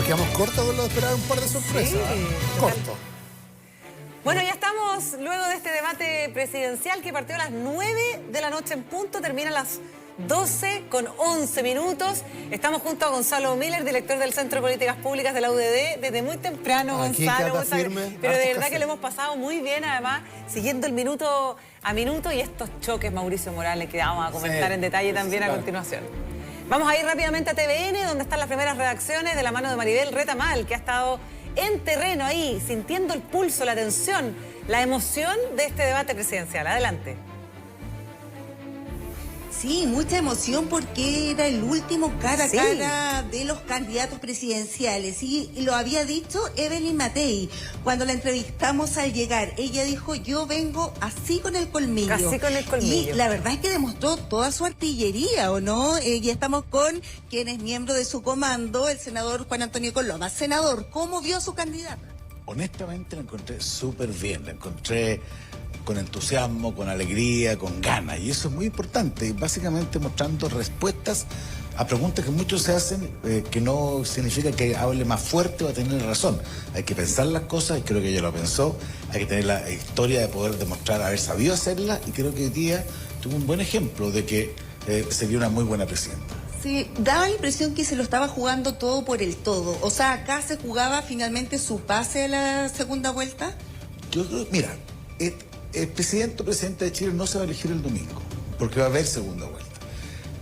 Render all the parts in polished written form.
Nos quedamos cortos con lo de esperar un par de sorpresas. Sí, corto. Bueno, ya estamos luego de este debate presidencial que partió a las 9 de la noche en punto, termina a las 12 con 11 minutos. Estamos junto a Gonzalo Miller, director del Centro de Políticas Públicas de la UDD, desde muy temprano. Aquí, Gonzalo. Cata, firme, pero de verdad café. que lo hemos pasado muy bien, además, siguiendo el minuto a minuto y estos choques, Mauricio Morales, que vamos a comentar en detalle también a continuación. Vamos a ir rápidamente a TVN, donde están las primeras redacciones de la mano de Maribel Retamal, que ha estado en terreno ahí, sintiendo el pulso, la tensión, la emoción de este debate presidencial. Adelante. Sí, mucha emoción porque era el último cara a cara de los candidatos presidenciales. Y lo había dicho Evelyn Matei cuando la entrevistamos al llegar. Ella dijo, yo vengo así con el colmillo. Así con el colmillo. Y la verdad es que demostró toda su artillería, ¿o no? Y estamos con quien es miembro de su comando, el senador Juan Antonio Coloma. Senador, ¿cómo vio a su candidata? Honestamente la encontré súper bien, la encontré con entusiasmo, con alegría, con ganas, y eso es muy importante, y básicamente mostrando respuestas a preguntas que muchos se hacen, que no significa que hable más fuerte o a tener razón. Hay que pensar las cosas, y creo que ella lo pensó, hay que tener la historia de poder demostrar haber sabido hacerlas, y creo que hoy día tuvo un buen ejemplo de que sería una muy buena presidenta. Sí, daba la impresión que se lo estaba jugando todo por el todo. O sea, acá se jugaba finalmente su pase a la segunda vuelta. Yo creo, mira, el presidente o presidenta de Chile no se va a elegir el domingo, porque va a haber segunda vuelta.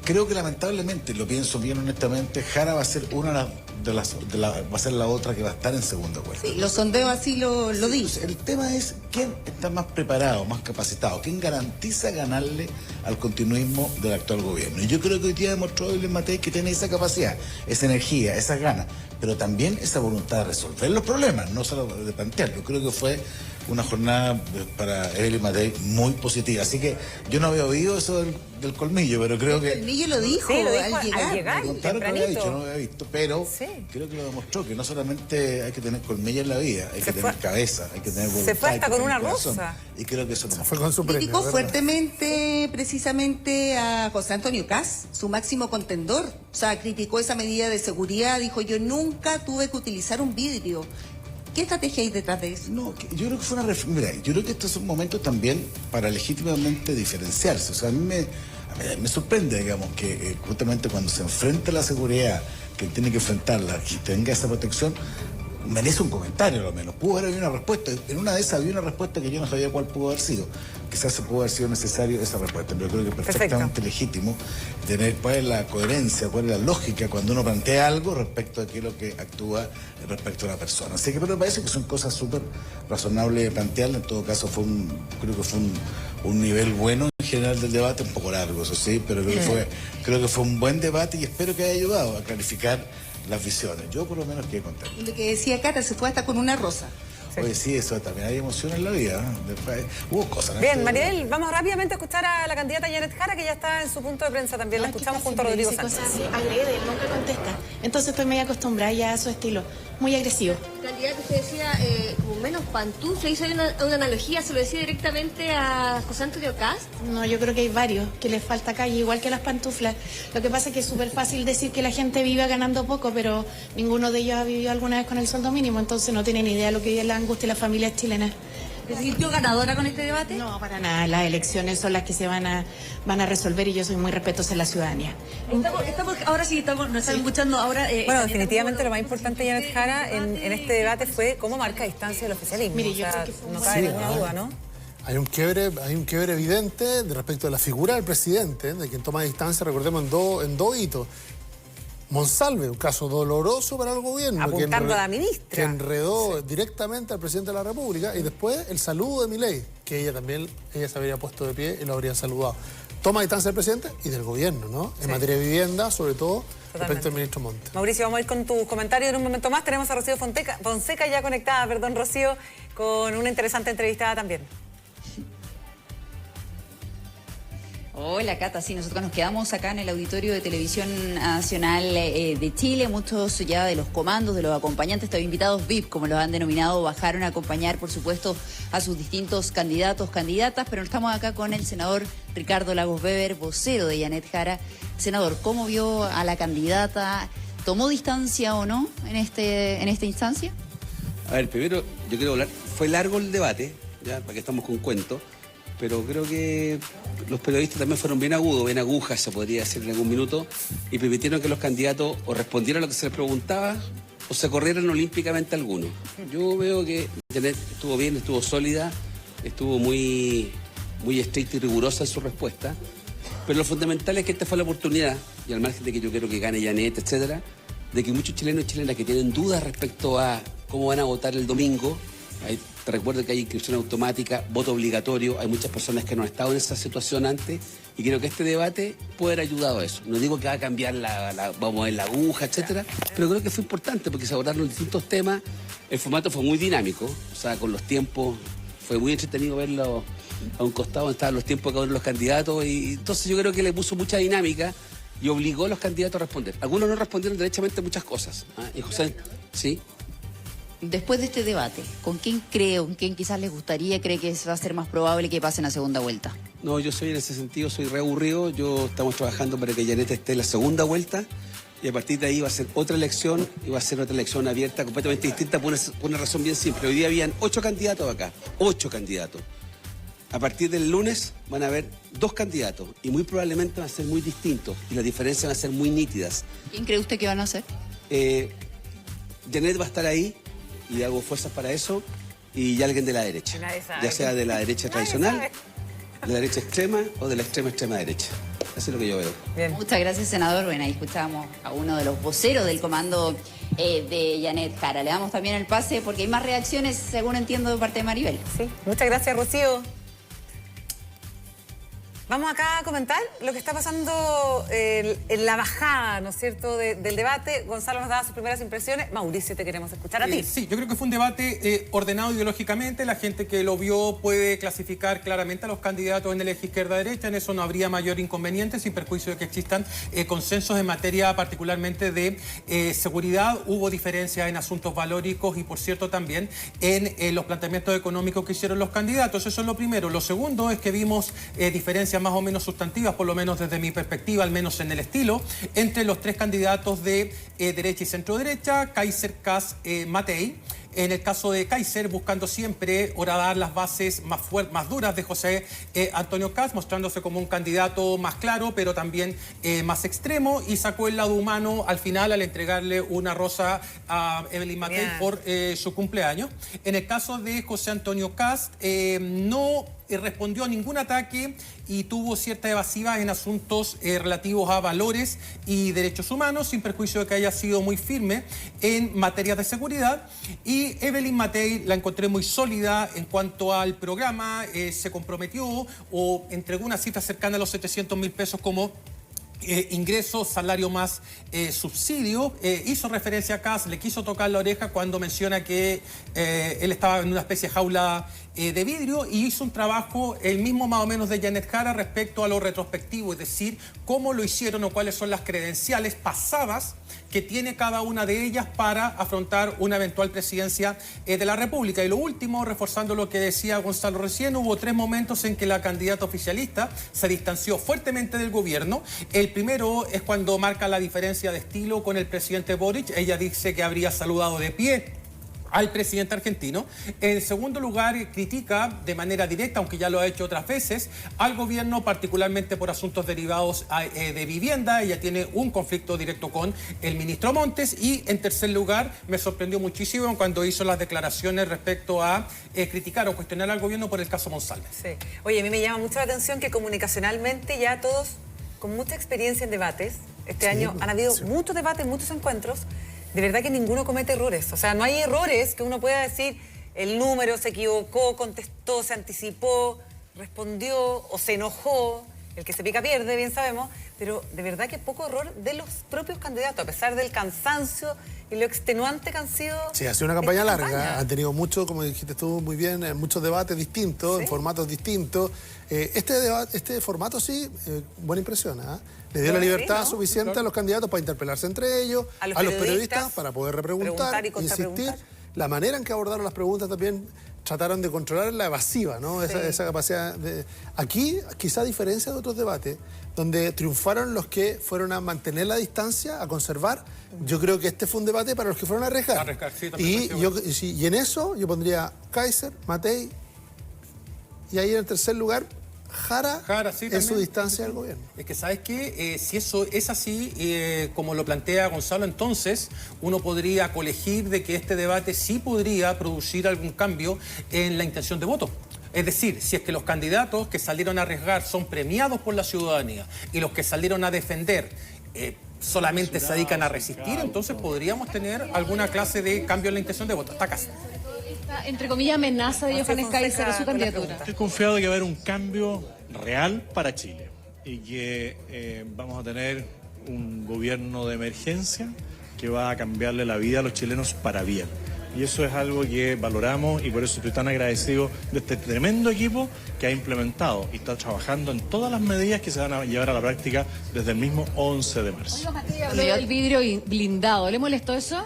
Creo que lamentablemente, lo pienso bien honestamente, Jara va a ser una va a ser la otra que va a estar en segunda vuelta. Sí, los sondeos así lo dicen. El tema es quién está más preparado, más capacitado, quién garantiza ganarle al continuismo del actual gobierno. Y yo creo que hoy día demostró Evelyn Matei que tiene esa capacidad, esa energía, esas ganas, pero también esa voluntad de resolver los problemas, no solo de plantear. Yo creo que fue una jornada para Evelyn Matei muy positiva. Así que yo no había oído eso del colmillo, pero creo que... El colmillo lo dijo, Sí, lo dijo al llegar. Me contaron que lo había dicho, no tempranito. lo había visto, pero creo que lo demostró, que no solamente hay que tener colmillo en la vida, hay que tener cabeza, hay que tener voluntad. Se fue hasta hay que con tener una corazón. rosa. Y creo que eso lo Fue con su premio, Criticó ¿verdad? fuertemente precisamente a José Antonio Kast, su máximo contendor. O sea, criticó esa medida de seguridad, dijo, yo nunca tuve que utilizar un vidrio. ¿Qué estrategia hay detrás de eso? No, yo creo que fue una mira, yo creo que estos son momentos también para legítimamente diferenciarse. O sea, a mí me sorprende, digamos, que justamente cuando se enfrenta la seguridad, que tiene que enfrentarla, que tenga esa protección, merece un comentario, a lo menos. Pudo haber habido una respuesta. En una de esas había una respuesta que yo no sabía cuál pudo haber sido. Quizás se pudo haber sido necesario esa respuesta, pero yo creo que es perfectamente legítimo tener cuál es la coherencia, cuál es la lógica cuando uno plantea algo respecto a qué es lo que actúa respecto a la persona. Así que pero me parece que son cosas súper razonables de plantearla. En todo caso, creo que fue un nivel bueno en general del debate, un poco largo, eso sí, pero creo que fue un buen debate y espero que haya ayudado a clarificar las visiones. Yo por lo menos quedé contento. Lo que decía Cata, se fue hasta con una rosa. Oye, sí, eso también hay emoción en la vida, ¿no? Después, hubo cosas, ¿no? Bien, Maribel, vamos rápidamente a escuchar a la candidata Janet Jara, que ya está en su punto de prensa también. La escuchamos junto a Rodrigo Sánchez. Agrede, él nunca contesta. Entonces estoy medio acostumbrada ya a su estilo, muy agresivo. Candidato, usted decía como menos pantufla, hizo una analogía, se lo decía directamente a José Antonio Kast. No, yo creo que hay varios que les falta calle, igual que las pantuflas. Lo que pasa es que es súper fácil decir que la gente vive ganando poco, pero ninguno de ellos ha vivido alguna vez con el sueldo mínimo, entonces no tienen idea de lo que vive la angustia de las familias chilenas. ¿Se sintió ganadora con este debate? No, para nada. Las elecciones son las que se van a resolver y yo soy muy respetuosa en la ciudadanía. Ahora sí, nos están escuchando ahora. Bueno, definitivamente lo más importante de Janet Jara en este debate fue cómo marca distancia del oficialismo. Mire, o sea, yo creo que fue no un cabe buen ninguna duda, ¿no? Hay un quiebre evidente de respecto a la figura del presidente, de quien toma distancia, recordemos, en dos hitos. Monsalve, un caso doloroso para el gobierno. Apuntando a la ministra. Que enredó directamente al presidente de la República, y después el saludo de Milei, que ella se habría puesto de pie y lo habría saludado. Toma distancia del presidente y del gobierno, ¿no? En materia de vivienda, sobre todo, respecto al ministro Montt. Mauricio, vamos a ir con tus comentarios en un momento más. Tenemos a Rocío Fonseca ya conectada, Rocío, con una interesante entrevistada también. Hola Cata, sí, nosotros nos quedamos acá en el auditorio de Televisión Nacional de Chile. Muchos ya de los comandos, de los acompañantes, invitados VIP, como los han denominado, bajaron a acompañar, por supuesto, a sus distintos candidatos, candidatas, pero estamos acá con el senador Ricardo Lagos Weber, vocero de Janet Jara. Senador, ¿cómo vio a la candidata? ¿Tomó distancia o no en esta instancia? A ver, primero yo quiero hablar, fue largo el debate, ya, para que estamos con cuentos, pero creo que los periodistas también fueron bien agudos, bien agujas, se podría decir en algún minuto, y permitieron que los candidatos o respondieran a lo que se les preguntaba o se corrieran olímpicamente algunos. Yo veo que Janet estuvo bien, estuvo sólida, estuvo muy estricta y rigurosa en su respuesta, pero lo fundamental es que esta fue la oportunidad, y al margen de que yo quiero que gane Janet, etcétera, de que muchos chilenos y chilenas que tienen dudas respecto a cómo van a votar el domingo, te recuerdo que hay inscripción automática, voto obligatorio, hay muchas personas que no han estado en esa situación antes, y creo que este debate puede haber ayudado a eso. No digo que va a cambiar vamos a ver la aguja, etcétera, pero creo que fue importante porque se abordaron distintos temas, el formato fue muy dinámico, o sea, con los tiempos, fue muy entretenido verlo a un costado donde estaban los tiempos de cada uno de los candidatos, y entonces yo creo que le puso mucha dinámica y obligó a los candidatos a responder. Algunos no respondieron derechamente muchas cosas. Y José, ¿sí? Después de este debate, ¿con quién con quién quizás les gustaría, cree que va a ser más probable que pasen a segunda vuelta? No, yo soy en ese sentido, soy reaburrido. Estamos trabajando para que Janet esté en la segunda vuelta y a partir de ahí va a ser otra elección y va a ser otra elección abierta, completamente distinta por una razón bien simple. Hoy día habían 8 candidatos acá, 8 candidatos. A partir del lunes van a haber 2 candidatos y muy probablemente van a ser muy distintos y las diferencias van a ser muy nítidas. ¿Quién cree usted que van a hacer? Janet va a estar ahí y hago fuerzas para eso, y alguien de la derecha, ya sea de la derecha tradicional, de la derecha extrema o de la extrema derecha. Eso es lo que yo veo. Bien. Muchas gracias, senador. Bueno, ahí escuchamos a uno de los voceros del comando de Janet Jara. Le damos también el pase porque hay más reacciones, según entiendo, de parte de Maribel. Sí, muchas gracias, Rocío. Vamos acá a comentar lo que está pasando en la bajada, ¿no es cierto?, del debate. Gonzalo nos daba sus primeras impresiones. Mauricio, te queremos escuchar a ti. Sí, yo creo que fue un debate ordenado ideológicamente. La gente que lo vio puede clasificar claramente a los candidatos en el eje izquierda-derecha. En eso no habría mayor inconveniente, sin perjuicio de que existan consensos en materia particularmente de seguridad. Hubo diferencias en asuntos valóricos y, por cierto, también en los planteamientos económicos que hicieron los candidatos. Eso es lo primero. Lo segundo es que vimos diferencias más o menos sustantivas, por lo menos desde mi perspectiva, al menos en el estilo, entre los 3 candidatos de derecha y centro-derecha, Kaiser, Kast, Matei. En el caso de Kaiser, buscando siempre horadar las bases más duras de José Antonio Kast, mostrándose como un candidato más claro, pero también más extremo, y sacó el lado humano al final al entregarle una rosa a Evelyn Matei por su cumpleaños. En el caso de José Antonio Kast, no respondió a ningún ataque y tuvo cierta evasiva en asuntos relativos a valores y derechos humanos, sin perjuicio de que haya sido muy firme en materia de seguridad. Y Evelyn Matei la encontré muy sólida en cuanto al programa, se comprometió o entregó una cifra cercana a los 700.000 pesos como ingreso, salario más subsidio. Hizo referencia a Kast, le quiso tocar la oreja cuando menciona que él estaba en una especie de jaula de vidrio, y hizo un trabajo el mismo más o menos de Janet Jara respecto a lo retrospectivo, es decir, cómo lo hicieron o cuáles son las credenciales pasadas que tiene cada una de ellas para afrontar una eventual presidencia de la República. Y lo último, reforzando lo que decía Gonzalo recién, hubo 3 momentos en que la candidata oficialista se distanció fuertemente del gobierno. El primero es cuando marca la diferencia de estilo con el presidente Boric. Ella dice que habría saludado de pie al presidente argentino. En segundo lugar, critica de manera directa, aunque ya lo ha hecho otras veces, al gobierno, particularmente por asuntos derivados de vivienda. Ella tiene un conflicto directo con el ministro Montes. Y en tercer lugar, me sorprendió muchísimo cuando hizo las declaraciones respecto a criticar o cuestionar al gobierno por el caso Monsalve. Sí. Oye, a mí me llama mucho la atención que comunicacionalmente ya todos, con mucha experiencia en debates, este año han habido muchos debates, muchos encuentros. De verdad que ninguno comete errores. O sea, no hay errores que uno pueda decir el número se equivocó, contestó, se anticipó, respondió o se enojó. El que se pica pierde, bien sabemos. Pero de verdad que poco error de los propios candidatos, a pesar del cansancio y lo extenuante que han sido. Sí, ha sido una campaña larga. Han tenido mucho, como dijiste tú muy bien, muchos debates distintos, en formatos distintos. Este formato sí, buena impresión, ¿eh? Le dio la libertad suficiente a los candidatos para interpelarse entre ellos, a los periodistas para poder repreguntar, y insistir. La manera en que abordaron las preguntas también trataron de controlar la evasiva, ¿no? Esa capacidad de... Aquí, quizá a diferencia de otros debates, donde triunfaron los que fueron a mantener la distancia, a conservar, yo creo que este fue un debate para los que fueron a arriesgar. Y en eso yo pondría Kaiser, Matei, y ahí en el tercer lugar, Jara sí, en su distancia del gobierno. Es que, ¿sabes qué? Si eso es así, como lo plantea Gonzalo, entonces uno podría colegir de que este debate sí podría producir algún cambio en la intención de voto. Es decir, si es que los candidatos que salieron a arriesgar son premiados por la ciudadanía y los que salieron a defender solamente se dedican a resistir, entonces podríamos tener alguna clase de cambio en la intención de voto. Hasta acá. Entre comillas, amenaza de Johannes Kaiser a su candidatura. Estoy confiado de que va a haber un cambio real para Chile y que vamos a tener un gobierno de emergencia que va a cambiarle la vida a los chilenos para bien. Y eso es algo que valoramos y por eso estoy tan agradecido de este tremendo equipo que ha implementado y está trabajando en todas las medidas que se van a llevar a la práctica desde el mismo 11 de marzo. Habló del vidrio blindado. ¿Le molestó eso?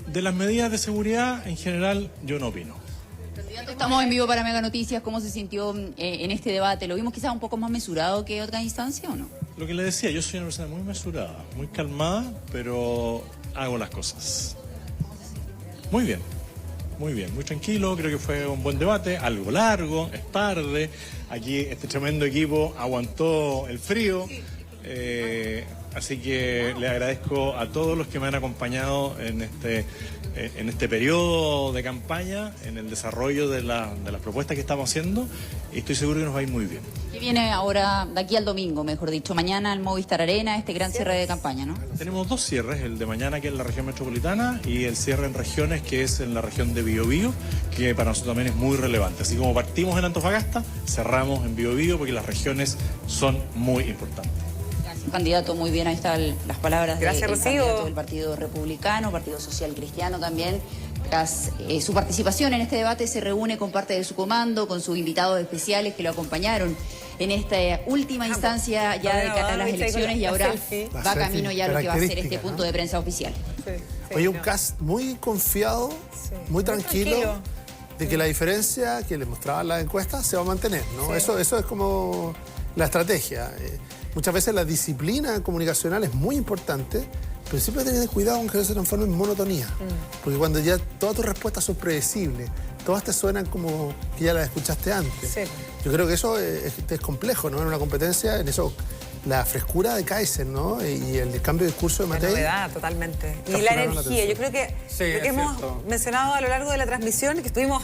De las medidas de seguridad, en general, yo no opino. Estamos en vivo para Mega Noticias. ¿Cómo se sintió en este debate? ¿Lo vimos quizás un poco más mesurado que otra instancia o no? Lo que le decía, yo soy una persona muy mesurada, muy calmada, pero hago las cosas. Muy bien, muy tranquilo. Creo que fue un buen debate, algo largo, es tarde. Aquí este tremendo equipo aguantó el frío. Así que le agradezco a todos los que me han acompañado en este periodo de campaña, en el desarrollo de las propuestas que estamos haciendo, y estoy seguro que nos va a ir muy bien. ¿Qué viene ahora, de aquí al domingo, mejor dicho, mañana al Movistar Arena, este gran cierre de campaña, ¿no? Tenemos dos cierres, el de mañana que es en la región metropolitana y el cierre en regiones que es en la región de Biobío, que para nosotros también es muy relevante. Así como partimos en Antofagasta, cerramos en Biobío porque las regiones son muy importantes. Candidato, muy bien, ahí están las palabras del candidato del Partido Republicano, Partido Social Cristiano también. Tras su participación en este debate se reúne con parte de su comando, con sus invitados especiales que lo acompañaron en esta última instancia ya de cara a las elecciones y ahora va camino ya a lo que va a ser este punto de prensa oficial. Oye, un cast muy confiado, muy tranquilo, de que la diferencia que le mostraban las encuestas se va a mantener, ¿no? Eso es como la estrategia. Muchas veces la disciplina comunicacional es muy importante, pero siempre hay que tener cuidado con que no se transforme en monotonía. Porque cuando ya todas tus respuestas son predecibles, todas te suenan como que ya las escuchaste antes. Yo creo que eso es complejo, ¿no? En una competencia, en eso, la frescura de Kaiser, ¿no? Y el cambio de discurso de Matei. La novedad, totalmente. Y la energía. Yo creo que lo que hemos mencionado a lo largo de la transmisión, que estuvimos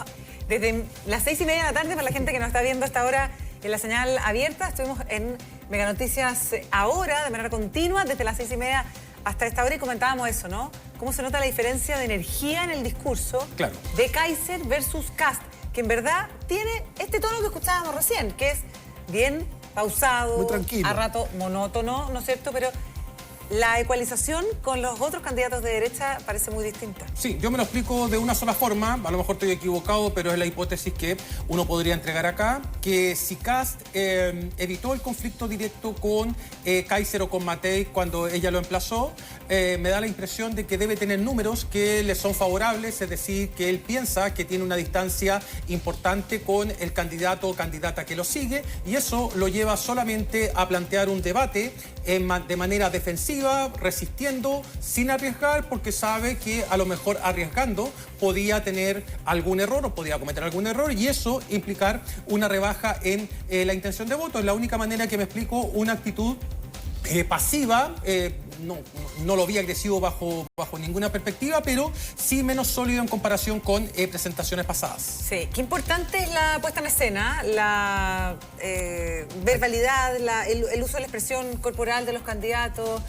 desde las 6:30 de la tarde, para la gente que nos está viendo hasta ahora en la señal abierta, estuvimos en Mega Noticias ahora, de manera continua, desde las 6:30 hasta esta hora, y comentábamos eso, ¿no? Cómo se nota la diferencia de energía en el discurso de Kaiser versus Kast, que en verdad tiene este tono que escuchábamos recién, que es bien pausado, muy tranquilo, a rato monótono, ¿no es cierto? Pero la ecualización con los otros candidatos de derecha parece muy distinta. Sí, yo me lo explico de una sola forma, a lo mejor estoy equivocado, pero es la hipótesis que uno podría entregar acá, que si Kast evitó el conflicto directo con Kaiser o con Matei cuando ella lo emplazó, me da la impresión de que debe tener números que le son favorables, es decir, que él piensa que tiene una distancia importante con el candidato o candidata que lo sigue, y eso lo lleva solamente a plantear un debate de manera defensiva, resistiendo, sin arriesgar, porque sabe que a lo mejor arriesgando podía tener algún error o podía cometer algún error, y eso implicar una rebaja en la intención de voto. Es la única manera que me explico una actitud pasiva. No lo vi agresivo bajo ninguna perspectiva, pero sí menos sólido en comparación con presentaciones pasadas. Sí, qué importante es la puesta en escena, la verbalidad, el uso de la expresión corporal de los candidatos.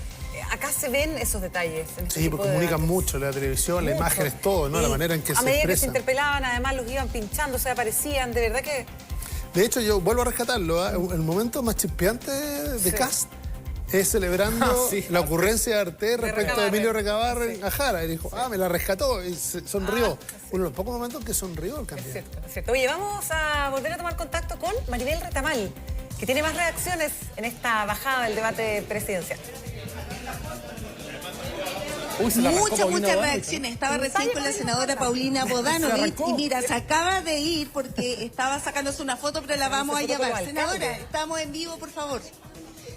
Acá se ven esos detalles. Sí, porque comunican mucho, la televisión, las imágenes, todo, ¿no? La manera en que se expresan. A medida que se interpelaban, además los iban pinchando, se aparecían, de verdad que... De hecho, yo vuelvo a rescatarlo, ¿eh? El momento más chispeante de Kast es celebrando la ocurrencia de Artés respecto de Emilio Recabarren a Jara. Y dijo, me la rescató, y sonrió. Uno de los pocos momentos que sonrió el candidato. Es cierto. Oye, vamos a volver a tomar contacto con Maribel Retamal, que tiene más reacciones en esta bajada del debate presidencial. Muchas reacciones. Estaba recién con la senadora Paulina Bodanovich y mira, se acaba de ir porque estaba sacándose una foto, pero la vamos a llamar. Senadora, estamos en vivo, por favor.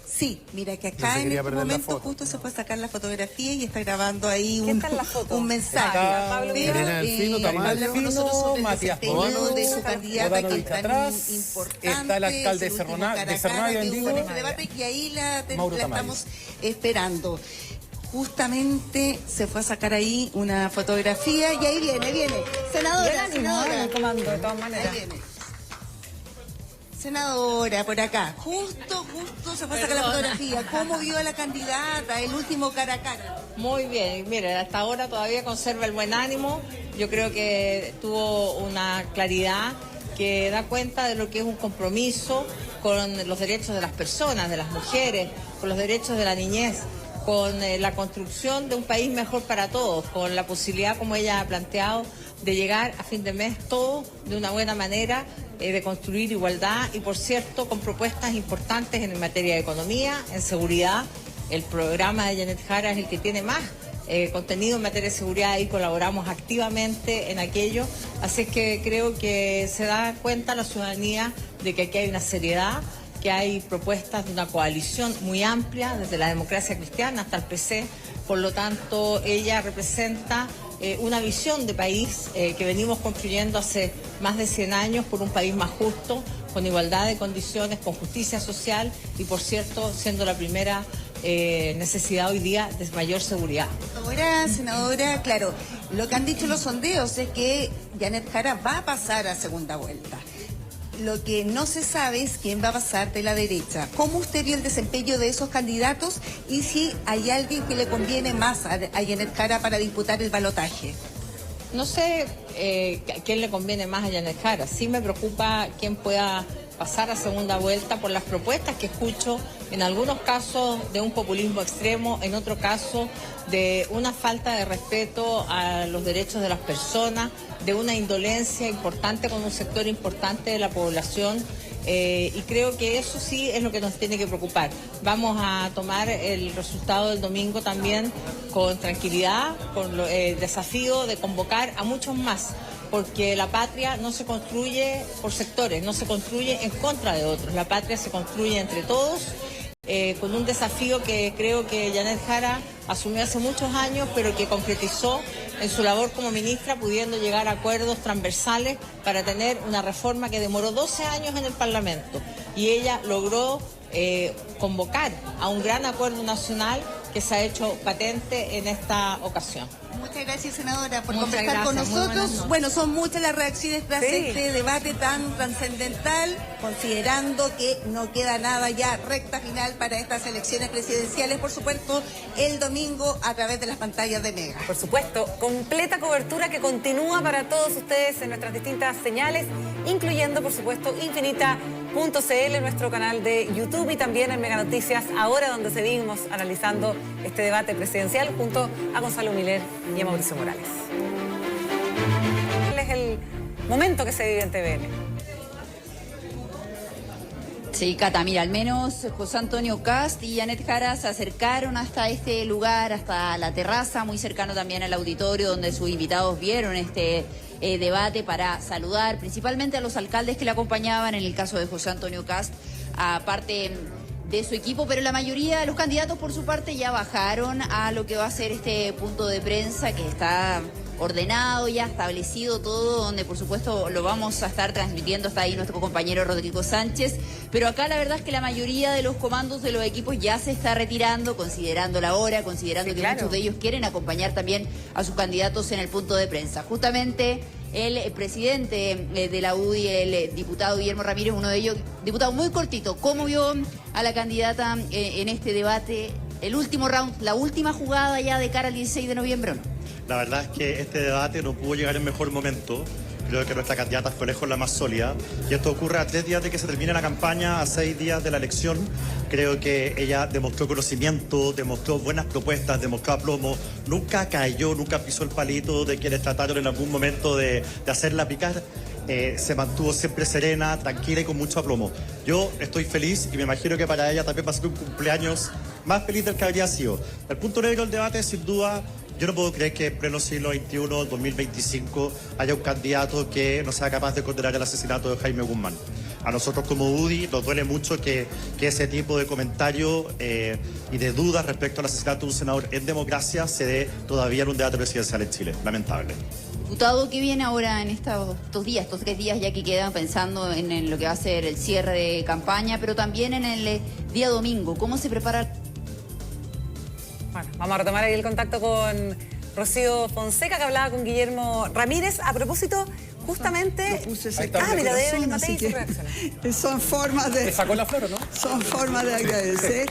Sí, mira que acá en este momento justo se fue a sacar la fotografía y está grabando ahí un mensaje. Pablo nosotros sobre el desempeño de su candidata que es tan importante. Está el alcalde de Cernadio en vivo. Este debate y ahí la estamos esperando. Justamente se fue a sacar ahí una fotografía y ahí viene. Senadora, el comando, de todas maneras. Ahí viene. Senadora, por acá. Justo se fue a sacar la fotografía. ¿Cómo vio a la candidata, el último cara a cara? Muy bien, mire, hasta ahora todavía conserva el buen ánimo. Yo creo que tuvo una claridad que da cuenta de lo que es un compromiso con los derechos de las personas, de las mujeres, con los derechos de la niñez, con la construcción de un país mejor para todos, con la posibilidad, como ella ha planteado, de llegar a fin de mes todos de una buena manera, de construir igualdad y, por cierto, con propuestas importantes en materia de economía, en seguridad. El programa de Janet Jara es el que tiene más contenido en materia de seguridad y colaboramos activamente en aquello. Así que creo que se da cuenta la ciudadanía de que aquí hay una seriedad, que hay propuestas de una coalición muy amplia, desde la democracia cristiana hasta el PC. Por lo tanto, ella representa una visión de país que venimos construyendo hace más de 100 años por un país más justo, con igualdad de condiciones, con justicia social y, por cierto, siendo la primera necesidad hoy día de mayor seguridad. Ahora, senadora, claro, lo que han dicho los sondeos es que Janet Jara va a pasar a segunda vuelta. Lo que no se sabe es quién va a pasar de la derecha. ¿Cómo usted vio el desempeño de esos candidatos y si hay alguien que le conviene más a Janet Jara para disputar el balotaje? No sé a quién le conviene más a Janet Jara. Sí me preocupa quién pueda pasar a segunda vuelta por las propuestas que escucho, en algunos casos de un populismo extremo, en otro caso de una falta de respeto a los derechos de las personas, de una indolencia importante con un sector importante de la población. Y creo que eso sí es lo que nos tiene que preocupar. Vamos a tomar el resultado del domingo también con tranquilidad, con el desafío de convocar a muchos más, porque la patria no se construye por sectores, no se construye en contra de otros. La patria se construye entre todos, con un desafío que creo que Janet Jara asumió hace muchos años, pero que concretizó en su labor como ministra, pudiendo llegar a acuerdos transversales para tener una reforma que demoró 12 años en el Parlamento. Y ella logró convocar a un gran acuerdo nacional que se ha hecho patente en esta ocasión. Muchas gracias, senadora, por conversar con nosotros. Bueno, son muchas las reacciones tras este debate tan trascendental, considerando que no queda nada ya, recta final para estas elecciones presidenciales, por supuesto, el domingo a través de las pantallas de Mega. Por supuesto, completa cobertura que continúa para todos ustedes en nuestras distintas señales, incluyendo, por supuesto, Infinita.cl, nuestro canal de YouTube, y también en Mega Noticias Ahora, donde seguimos analizando este debate presidencial junto a Gonzalo Miller y a Mauricio Morales. ¿Cuál es el momento que se vive en TVN? Sí, Cata, mira, al menos José Antonio Cast y Janet Jara se acercaron hasta este lugar, hasta la terraza, muy cercano también al auditorio donde sus invitados vieron este debate, para saludar principalmente a los alcaldes que le acompañaban, en el caso de José Antonio Cast, aparte de su equipo, pero la mayoría de los candidatos por su parte ya bajaron a lo que va a ser este punto de prensa que está ordenado, ya establecido todo, donde por supuesto lo vamos a estar transmitiendo. Está ahí nuestro compañero Rodrigo Sánchez, pero acá la verdad es que la mayoría de los comandos de los equipos ya se está retirando, considerando la hora, considerando que muchos de ellos quieren acompañar también a sus candidatos en el punto de prensa. Justamente el presidente de la UDI, el diputado Guillermo Ramírez, uno de ellos, diputado, muy cortito, ¿cómo vio a la candidata en este debate, el último round, la última jugada ya de cara al 16 de noviembre, ¿no? La verdad es que este debate no pudo llegar en mejor momento. Creo que nuestra candidata fue lejos la más sólida. Y esto ocurre a 3 días de que se termine la campaña, a 6 días de la elección. Creo que ella demostró conocimiento, demostró buenas propuestas, demostró aplomo. Nunca cayó, nunca pisó el palito de quienes trataron en algún momento de hacerla picar. Se mantuvo siempre serena, tranquila y con mucho aplomo. Yo estoy feliz y me imagino que para ella también va a ser un cumpleaños más feliz del que habría sido. El punto negro del debate, sin duda, Yo no puedo creer que en pleno siglo XXI, 2025, haya un candidato que no sea capaz de condenar el asesinato de Jaime Guzmán. A nosotros como UDI nos duele mucho que ese tipo de comentarios y de dudas respecto al asesinato de un senador en democracia se dé todavía en un debate presidencial en Chile. Lamentable. Diputado, ¿qué viene ahora en estos días, estos 3 días ya que quedan, pensando en lo que va a ser el cierre de campaña, pero también en el día domingo? ¿Cómo se prepara? Bueno, vamos a retomar ahí el contacto con Rocío Fonseca, que hablaba con Guillermo Ramírez. A propósito, justamente... mira, de Evelyn Matei su reacción. Son formas de... ¿Te sacó la flor o no? Son formas de agradecer.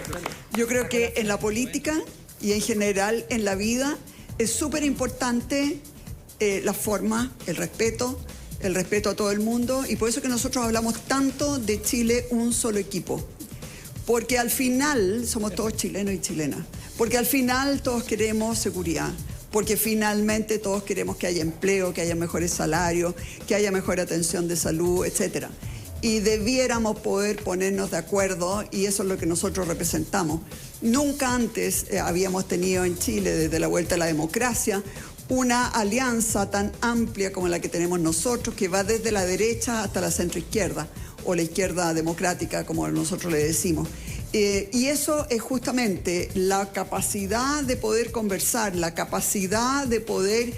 Yo creo que en la política y en general en la vida es súper importante la forma, el respeto a todo el mundo, y por eso que nosotros hablamos tanto de Chile un solo equipo. Porque al final somos todos chilenos y chilenas. Porque al final todos queremos seguridad. Porque finalmente todos queremos que haya empleo, que haya mejores salarios, que haya mejor atención de salud, etc. Y debiéramos poder ponernos de acuerdo, y eso es lo que nosotros representamos. Nunca antes habíamos tenido en Chile, desde la vuelta a la democracia, una alianza tan amplia como la que tenemos nosotros, que va desde la derecha hasta la centroizquierda, o la izquierda democrática, como nosotros le decimos. Y eso es justamente la capacidad de poder conversar, la capacidad de poder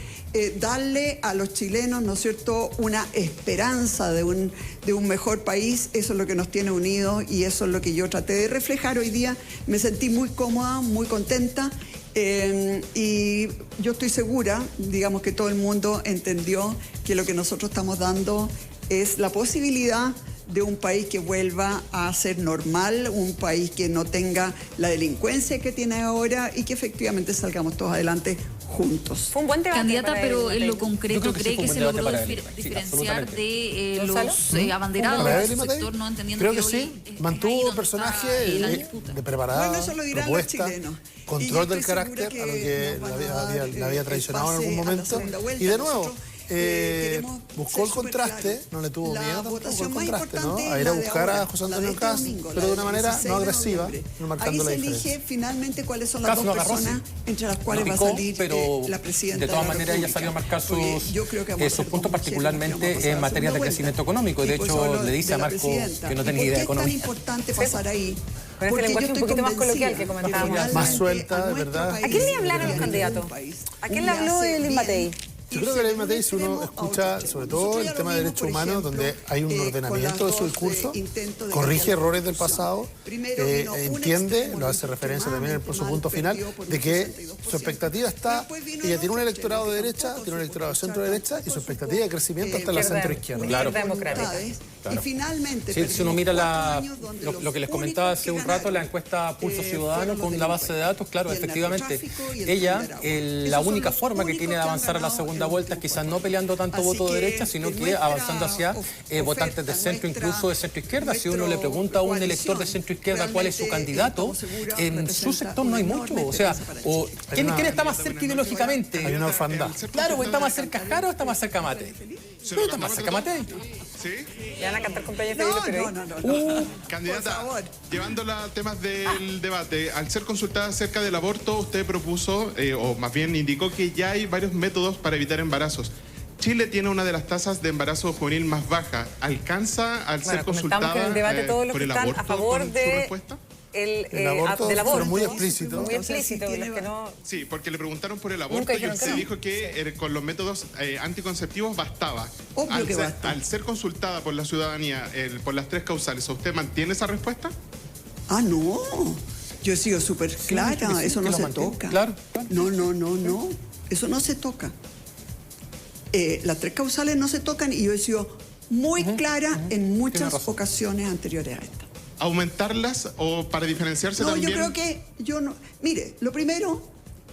darle a los chilenos, ¿no es cierto?, una esperanza de un mejor país. Eso es lo que nos tiene unidos, y eso es lo que yo traté de reflejar hoy día. Me sentí muy cómoda, muy contenta, y yo estoy segura, digamos, que todo el mundo entendió que lo que nosotros estamos dando es la posibilidad de un país que vuelva a ser normal, un país que no tenga la delincuencia que tiene ahora, y que efectivamente salgamos todos adelante juntos. Fue un buen debate. Candidata, pero en lo concreto, ¿cree que se logró diferenciar de los abanderados de su sector, no entendiendo creo que sí, mantuvo el personaje de preparada, bueno, eso lo dirán propuesta, los chilenos. control del carácter, a lo que le había traicionado en algún momento, y de nuevo buscó el contraste, no le tuvo miedo tampoco el contraste, ¿no? A ir a buscar a José Antonio Kast, pero de una manera no agresiva, no marcando la diferencia. Ahí se elige finalmente cuáles son las dos personas entre las cuales va a salir la presidenta. De todas maneras, ella salió a marcar sus puntos, particularmente en materia de crecimiento económico. Y de hecho, le dice a Marco que no tenía idea de economía. Es tan importante pasar ahí. Con este lenguaje un poquito más coloquial que comentábamos. Más suelta, de verdad. ¿A quién le hablaron los candidatos? ¿A quién le habló Evelyn Matei? Yo creo que Evelyn Matei, si uno escucha sobre todo el tema de derechos humanos, donde hay un ordenamiento de su discurso, corrige errores del pasado, entiende, lo hace referencia también en su punto final, de que su expectativa está, ella tiene un electorado de derecha, tiene un electorado de centro derecha, y su expectativa de crecimiento está en la centro izquierda. Claro. Y finalmente, sí, si uno mira lo que les comentaba hace un rato, la encuesta Pulso Ciudadano con la base de datos, claro, efectivamente, ella, la única forma que tiene de avanzar a la segunda vuelta es quizás no peleando tanto voto de derecha, sino que avanzando hacia votantes de centro, incluso de centro izquierda. Si uno le pregunta a un elector de centro izquierda cuál es su candidato, en su sector no hay mucho. O sea, ¿quién está más cerca ideológicamente? Hay una orfandad. Claro, ¿está más cerca Jara o está más cerca Matei? Pero está más cerca Matei. ¿Sí? ¿Le van a cantar compañeros de no. Candidata, llevando a temas del debate, al ser consultada acerca del aborto, usted propuso, o más bien indicó que ya hay varios métodos para evitar embarazos. Chile tiene una de las tasas de embarazo juvenil más baja. ¿Alcanza al ser consultada que en el debate todos los por que el están aborto a favor con de su respuesta? El aborto, del aborto, pero muy explícito. Muy explícito, los que no... Sí, porque le preguntaron por el aborto y usted dijo que con los métodos anticonceptivos bastaba. Al ser consultada por la ciudadanía por las 3 causales, ¿usted mantiene esa respuesta? No. Yo he sido súper clara, eso no se toca. Claro. No. Eso no se toca. Las 3 causales no se tocan, y yo he sido muy clara en muchas ocasiones anteriores a esta. ¿Aumentarlas o para diferenciarse también? Yo creo que mire, lo primero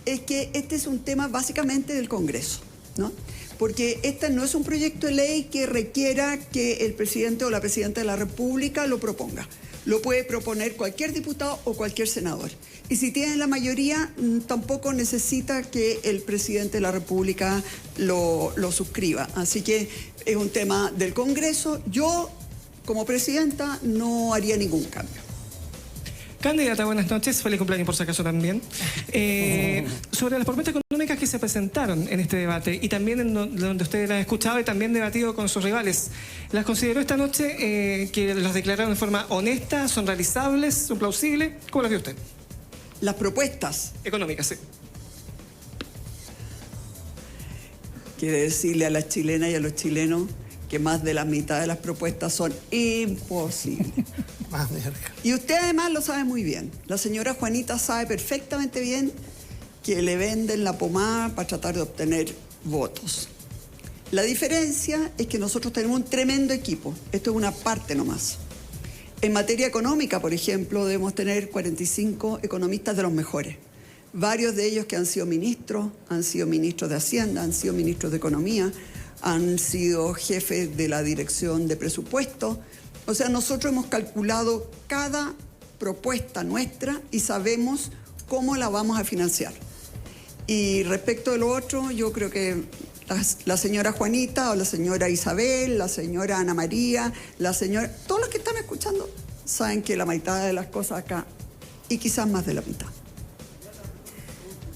es que este es un tema básicamente del Congreso, ¿no? Porque este no es un proyecto de ley que requiera que el presidente o la presidenta de la República lo proponga. Lo puede proponer cualquier diputado o cualquier senador. Y si tiene la mayoría, tampoco necesita que el presidente de la República lo suscriba. Así que es un tema del Congreso. Yo, como presidenta, no haría ningún cambio. Candidata, buenas noches. Feliz cumpleaños por si acaso también. Sobre las promesas económicas económicas que se presentaron en este debate y también en donde usted las ha escuchado y también debatido con sus rivales, ¿las consideró esta noche que las declararon de forma honesta, son realizables, son plausibles? ¿Cómo las vio usted? Las propuestas económicas, sí. Quiere decirle a las chilenas y a los chilenos que más de la mitad de las propuestas son imposibles. Y usted además lo sabe muy bien. La señora Juanita sabe perfectamente bien que le venden la pomada para tratar de obtener votos. La diferencia es que nosotros tenemos un tremendo equipo. Esto es una parte nomás. En materia económica, por ejemplo, debemos tener 45 economistas de los mejores. Varios de ellos que han sido ministros de Hacienda, han sido ministros de Economía, han sido jefes de la dirección de presupuesto. O sea, nosotros hemos calculado cada propuesta nuestra y sabemos cómo la vamos a financiar. Y respecto de lo otro, yo creo que la señora Juanita o la señora Isabel, la señora Ana María, todos los que están escuchando saben que la mitad de las cosas acá, y quizás más de la mitad.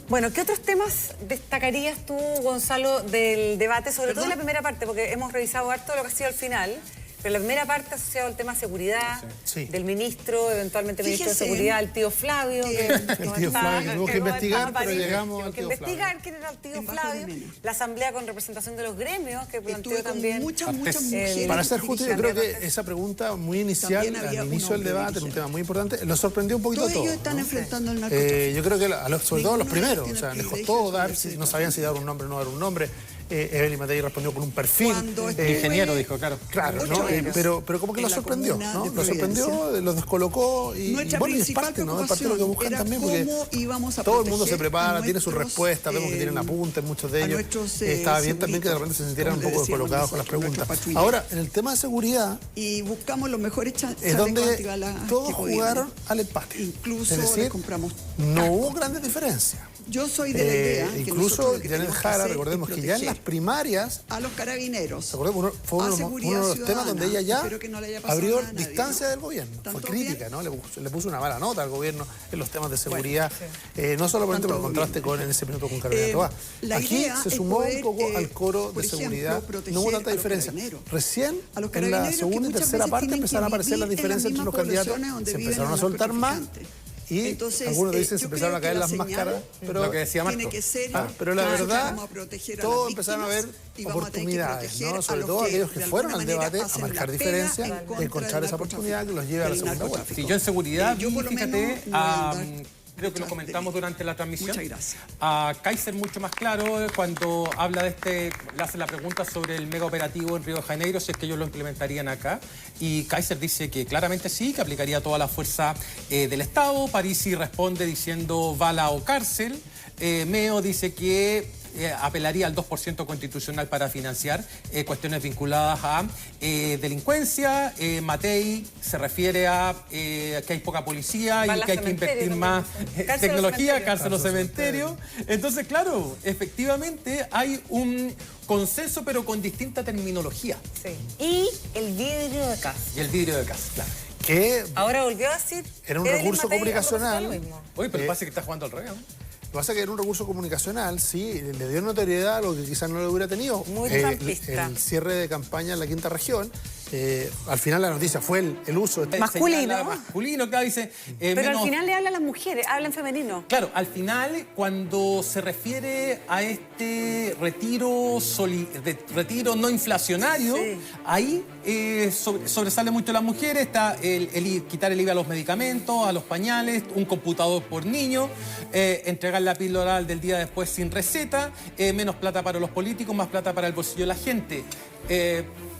Bueno, ¿qué otros temas destacarías tú, Gonzalo, del debate? Sobre todo en la primera parte, porque hemos revisado harto lo que ha sido al final, pero la primera parte asociada al tema seguridad, del ministro, eventualmente ministro de Seguridad, el tío Flavio. El tío Flavio, tuvimos que investigar, pero llegamos al tío Flavio. Investigar quién era el tío Flavio, la asamblea con representación de los gremios, que planteó también... muchas mujeres. Para ser justo, yo creo que esa pregunta muy inicial, al inicio del debate, era un tema muy importante, nos sorprendió un poquito a todos. Ellos están enfrentando el narcotráfico. Yo creo que sobre todo a los primeros, o sea, les costó dar, no sabían si dar un nombre o no dar un nombre. Evelyn Matei respondió con un perfil. Ingeniero dijo, claro. Claro, ¿no? Pero como que los sorprendió, ¿no? Los sorprendió, los descolocó y bueno, y es parte, ¿no? Es parte de lo que buscan también, porque todo el mundo se prepara, tiene sus respuestas, vemos que tienen apuntes, muchos de ellos. Estaba bien también que de repente se sintieran un poco descolocados con las preguntas. Ahora, en el tema de seguridad, y buscamos los mejores es donde todos jugaron al empate. Incluso es decir, compramos. No hubo grandes diferencias. Yo soy de la idea que incluso Janet Jara, recordemos que ya en las primarias a los carabineros, recordemos, fue uno de los temas donde ella ya abrió distancia del gobierno, fue crítica, ¿no? Le puso una mala nota al gobierno en los temas de seguridad, no solamente por contraste con en ese minuto con Carolina Toá. Aquí se sumó un poco al coro de seguridad, no hubo tanta diferencia. Recién en la segunda y tercera parte empezaron a aparecer las diferencias entre los candidatos, se empezaron a soltar más. Y entonces, algunos dicen se empezaron a caer las máscaras, pero lo que decía Marco. Pero la verdad, todos empezaron a ver oportunidades, ¿no? Sobre todo aquellos que fueron al debate a marcar diferencias, encontrar esa oportunidad que los lleve a la segunda vuelta. Sí, yo en seguridad, fíjate, creo que lo comentamos durante la transmisión. Muchas gracias. A Kaiser mucho más claro cuando habla le hace la pregunta sobre el mega operativo en Río de Janeiro, si es que ellos lo implementarían acá. Y Kaiser dice que claramente sí, que aplicaría toda la fuerza del Estado. Parisi responde diciendo bala o cárcel. Meo dice que apelaría al 2% constitucional para financiar cuestiones vinculadas a delincuencia. Matei se refiere a que hay poca policía y que hay que invertir más tecnología, cárcel o cementerio. Entonces, claro, efectivamente hay un consenso, pero con distinta terminología. Sí. Y el vidrio de casa. Y el vidrio de casa, claro. Que ahora volvió a decir... Era un recurso comunicacional. Oye, pero parece que está jugando al revés, ¿no? Lo que pasa es que era un recurso comunicacional, sí, le dio notoriedad a lo que quizás no le hubiera tenido. Muy trampista. El cierre de campaña en la quinta región. Al final la noticia fue el uso de... Masculino. Masculino, claro, dice... pero al final le habla a las mujeres, habla en femenino. Claro, al final, cuando se refiere a este retiro no inflacionario, ahí sobresale mucho las mujeres, está quitar el IVA a los medicamentos, a los pañales, un computador por niño, entregar la píldora del día después sin receta, menos plata para los políticos, más plata para el bolsillo de la gente.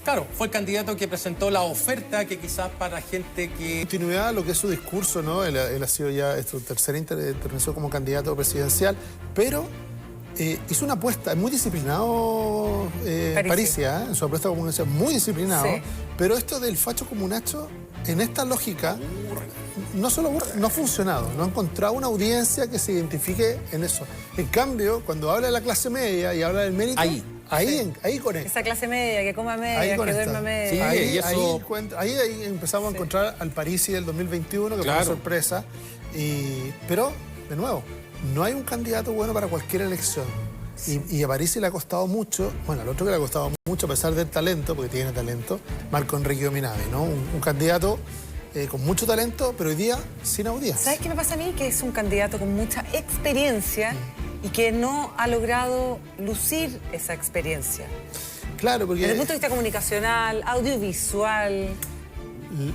Claro, fue el candidato que presentó la oferta que quizás para gente que... Continuidad a lo que es su discurso, ¿no? Él ha sido ya su tercera intervención como candidato presidencial, pero hizo una apuesta, es muy disciplinado Parisi, en su apuesta como muy disciplinado, sí. Pero esto del facho comunacho, en esta lógica, no solo no ha funcionado, no ha encontrado una audiencia que se identifique en eso. En cambio, cuando habla de la clase media y habla del mérito... Ahí conecta. Esa clase media, que coma media, que duerma media. Sí, ahí empezamos a encontrar al Parisi del 2021, que fue una sorpresa. Pero, de nuevo, no hay un candidato bueno para cualquier elección. Y a Parisi le ha costado mucho, bueno, al otro que le ha costado mucho a pesar del talento, porque tiene talento, Marco Enrique Ominami, ¿no? Un candidato con mucho talento, pero hoy día sin audiencia. ¿Sabes qué me pasa a mí? Que es un candidato con mucha experiencia y que no ha logrado lucir esa experiencia. Claro, porque... Desde el punto de vista comunicacional, audiovisual...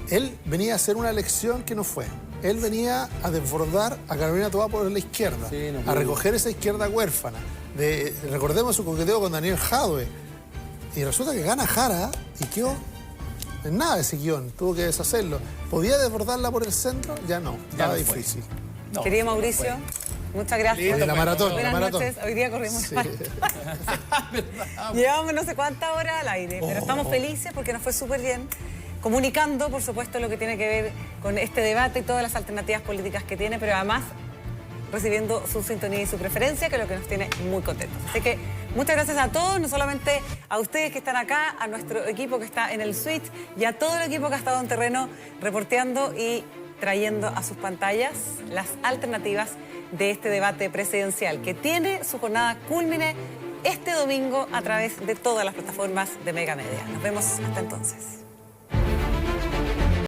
Él venía a hacer una elección que no fue. Él venía a desbordar a Carolina Toá por la izquierda, a recoger esa izquierda huérfana. Recordemos su coqueteo con Daniel Jadwe. Y resulta que gana Jara y quedó en nada ese guión. Tuvo que deshacerlo. ¿Podía desbordarla por el centro? Ya no. Estaba difícil. No, querido Mauricio, muchas gracias. De la maratón. Buenas noches. Hoy día corrimos Llevamos no sé cuántas horas al aire, pero estamos felices porque nos fue súper bien. Comunicando, por supuesto, lo que tiene que ver con este debate y todas las alternativas políticas que tiene, pero además recibiendo su sintonía y su preferencia, que es lo que nos tiene muy contentos. Así que muchas gracias a todos, no solamente a ustedes que están acá, a nuestro equipo que está en el suite y a todo el equipo que ha estado en terreno reporteando y trayendo a sus pantallas las alternativas de este debate presidencial, que tiene su jornada cúlmine este domingo a través de todas las plataformas de Mega Media. Nos vemos hasta entonces.